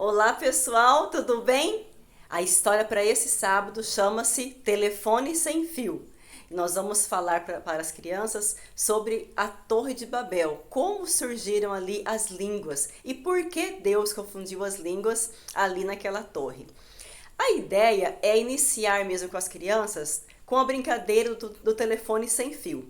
Olá pessoal, tudo bem? A história para esse sábado chama-se Telefone Sem Fio. Nós vamos falar para as crianças sobre a Torre de Babel, como surgiram ali as línguas e por que Deus confundiu as línguas ali naquela torre. A ideia é iniciar mesmo com as crianças com a brincadeira do telefone sem fio.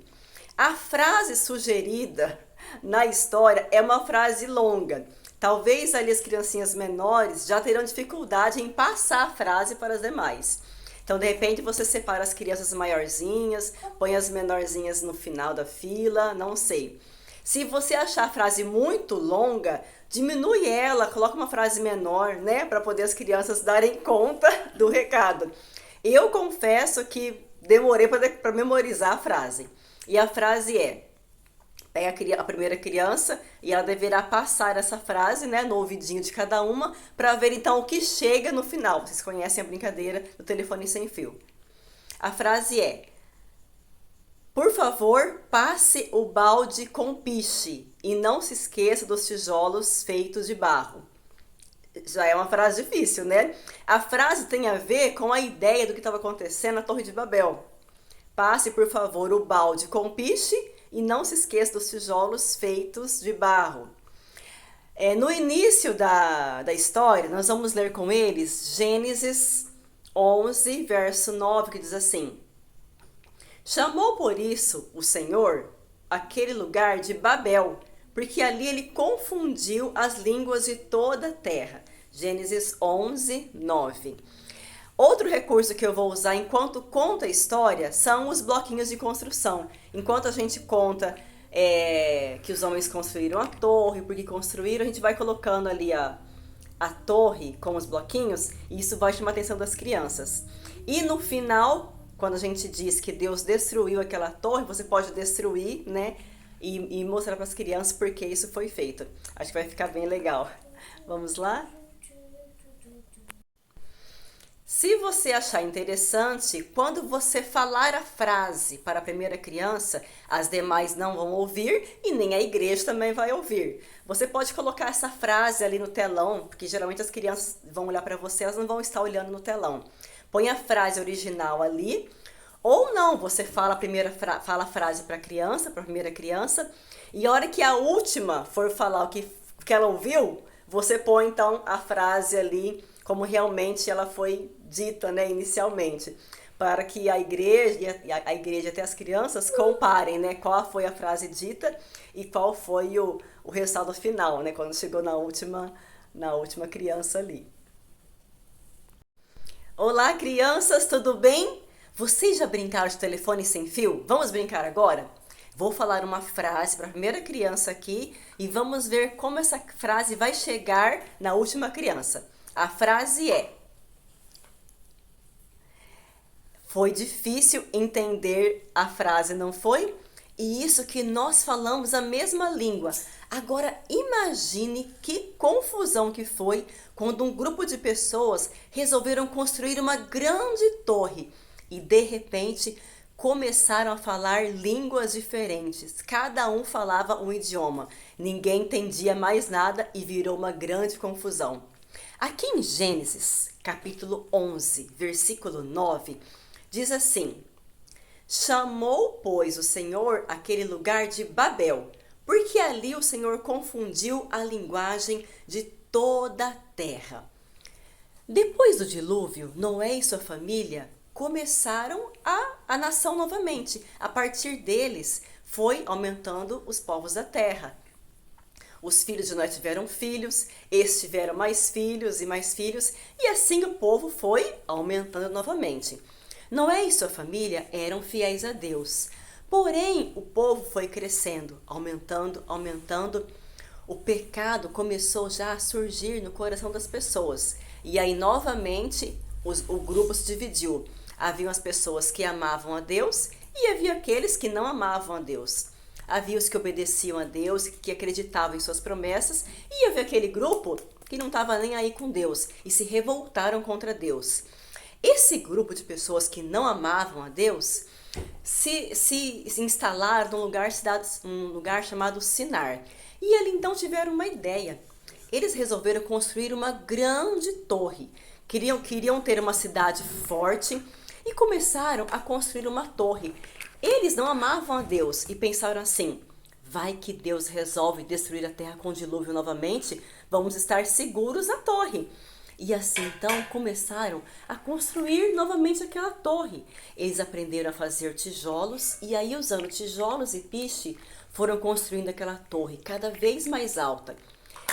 A frase sugerida na história é uma frase longa. Talvez ali as criancinhas menores já terão dificuldade em passar a frase para as demais. Então, de repente, você separa as crianças maiorzinhas, põe as menorzinhas no final da fila, não sei. Se você achar a frase muito longa, diminui ela, coloca uma frase menor, né, para poder as crianças darem conta do recado. Eu confesso que demorei para memorizar a frase. E a frase é: pega a primeira criança e ela deverá passar essa frase, né, no ouvidinho de cada uma, para ver então o que chega no final. Vocês conhecem a brincadeira do telefone sem fio. A frase é: por favor, passe o balde com piche e não se esqueça dos tijolos feitos de barro. Já é uma frase difícil, né? A frase tem a ver com a ideia do que estava acontecendo na Torre de Babel. Passe, por favor, o balde com piche e não se esqueça dos tijolos feitos de barro. No início da história, nós vamos ler com eles Gênesis 11, verso 9, que diz assim: chamou por isso o Senhor aquele lugar de Babel, porque ali ele confundiu as línguas de toda a terra. Gênesis 11, 9. Outro recurso que eu vou usar enquanto conta a história são os bloquinhos de construção. Enquanto a gente conta que os homens construíram a torre, porque construíram, a gente vai colocando ali a torre com os bloquinhos, e isso vai chamar a atenção das crianças. E no final, quando a gente diz que Deus destruiu aquela torre, você pode destruir, né? E mostrar para as crianças por que isso foi feito. Acho que vai ficar bem legal. Vamos lá? Se você achar interessante, quando você falar a frase para a primeira criança, as demais não vão ouvir e nem a igreja também vai ouvir. Você pode colocar essa frase ali no telão, porque geralmente as crianças vão olhar para você, elas não vão estar olhando no telão. Põe a frase original ali, ou não, você fala fala a frase para a primeira criança, e a hora que a última for falar o que ela ouviu, você põe então a frase ali como realmente ela foi dita, né, inicialmente, para que a igreja e até as crianças comparem, né, qual foi a frase dita e qual foi o resultado final, né, quando chegou na última criança ali. Olá, crianças, tudo bem? Vocês já brincaram de telefone sem fio? Vamos brincar agora? Vou falar uma frase para a primeira criança aqui e vamos ver como essa frase vai chegar na última criança. A frase é: foi difícil entender a frase, não foi? E isso que nós falamos a mesma língua. Agora imagine que confusão que foi quando um grupo de pessoas resolveram construir uma grande torre e de repente começaram a falar línguas diferentes. Cada um falava um idioma. Ninguém entendia mais nada e virou uma grande confusão. Aqui em Gênesis, capítulo 11, versículo 9, diz assim: chamou, pois, o Senhor aquele lugar de Babel, porque ali o Senhor confundiu a linguagem de toda a terra. Depois do dilúvio, Noé e sua família começaram a nação novamente. A partir deles, foi aumentando os povos da terra. Os filhos de Noé tiveram filhos, estes tiveram mais filhos, e assim o povo foi aumentando novamente. Noé e sua família eram fiéis a Deus, porém o povo foi crescendo, aumentando. O pecado começou já a surgir no coração das pessoas, e aí novamente o grupo se dividiu. Haviam as pessoas que amavam a Deus e havia aqueles que não amavam a Deus. Havia os que obedeciam a Deus, que acreditavam em suas promessas, e havia aquele grupo que não estava nem aí com Deus e se revoltaram contra Deus. Esse grupo de pessoas que não amavam a Deus se instalaram num lugar chamado Sinar. E ali então tiveram uma ideia. eles resolveram construir uma grande torre. Queriam ter uma cidade forte e começaram a construir uma torre. Eles não amavam a Deus e pensaram assim: vai que Deus resolve destruir a terra com dilúvio novamente, vamos estar seguros na torre. E assim então começaram a construir novamente aquela torre. Eles aprenderam a fazer tijolos e aí, usando tijolos e piche, foram construindo aquela torre cada vez mais alta.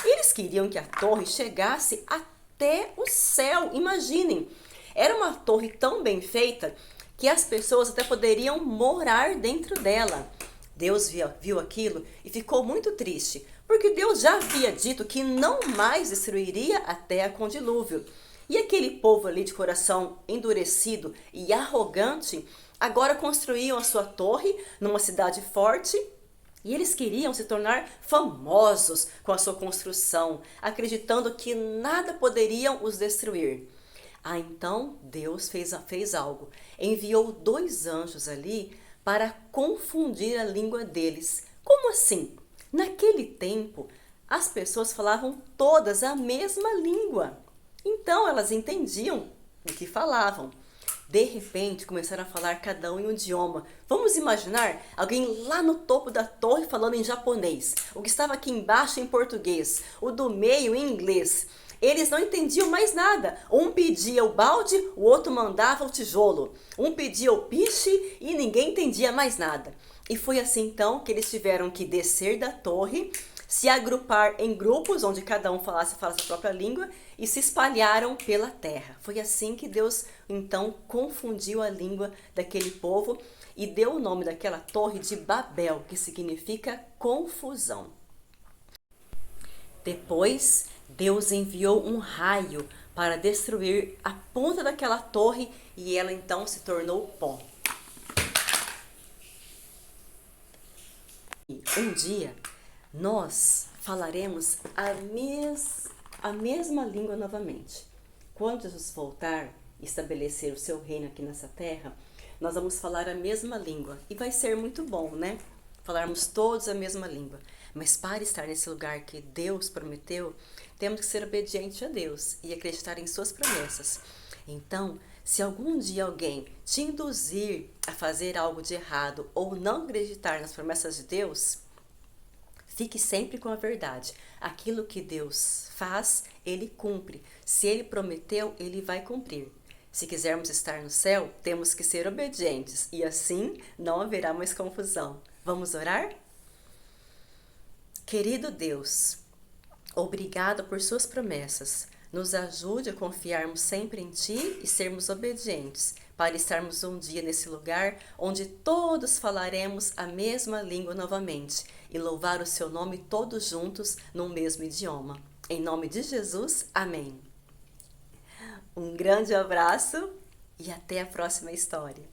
Eles queriam que a torre chegasse até o céu. Imaginem, era uma torre tão bem feita que as pessoas até poderiam morar dentro dela. Deus viu aquilo e ficou muito triste, porque Deus já havia dito que não mais destruiria a terra com dilúvio. E aquele povo ali de coração endurecido e arrogante, agora construíam a sua torre numa cidade forte e eles queriam se tornar famosos com a sua construção, acreditando que nada poderiam os destruir. Então Deus fez algo, enviou 2 anjos ali para confundir a língua deles. Como assim? Naquele tempo, as pessoas falavam todas a mesma língua. Então elas entendiam o que falavam. De repente, começaram a falar cada um em um idioma. Vamos imaginar alguém lá no topo da torre falando em japonês, o que estava aqui embaixo em português, o do meio em inglês. Eles não entendiam mais nada. Um pedia o balde, o outro mandava o tijolo. Um pedia o piche e ninguém entendia mais nada. E foi assim então que eles tiveram que descer da torre, se agrupar em grupos onde cada um falasse a própria língua e se espalharam pela terra. Foi assim que Deus então confundiu a língua daquele povo e deu o nome daquela torre de Babel, que significa confusão. Depois, Deus enviou um raio para destruir a ponta daquela torre e ela então se tornou pó. E um dia nós falaremos a mesma língua novamente. Quando Jesus voltar e estabelecer o seu reino aqui nessa terra, nós vamos falar a mesma língua e vai ser muito bom, né? Falarmos todos a mesma língua. Mas para estar nesse lugar que Deus prometeu, temos que ser obedientes a Deus e acreditar em suas promessas. Então, se algum dia alguém te induzir a fazer algo de errado ou não acreditar nas promessas de Deus, fique sempre com a verdade. Aquilo que Deus faz, Ele cumpre. Se Ele prometeu, Ele vai cumprir. Se quisermos estar no céu, temos que ser obedientes e assim não haverá mais confusão. Vamos orar? Querido Deus, obrigado por suas promessas. Nos ajude a confiarmos sempre em Ti e sermos obedientes, para estarmos um dia nesse lugar onde todos falaremos a mesma língua novamente e louvar o Seu nome todos juntos no mesmo idioma. Em nome de Jesus, amém. Um grande abraço e até a próxima história.